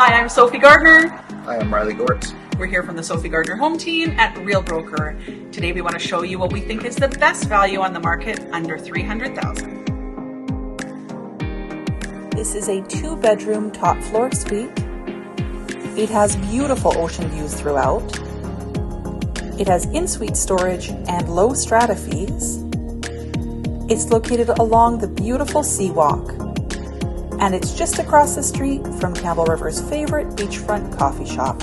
Hi, I'm Sophie Gardner. Hi, I'm Riley Gortz. We're here from the Sophie Gardner home team at Real Broker. Today we want to show you what we think is the best value on the market under $300,000. This is a 2-bedroom top floor suite. It has beautiful ocean views throughout. It has in-suite storage and low strata fees. It's located along the beautiful Seawalk, and it's just across the street from Campbell River's favorite beachfront coffee shop.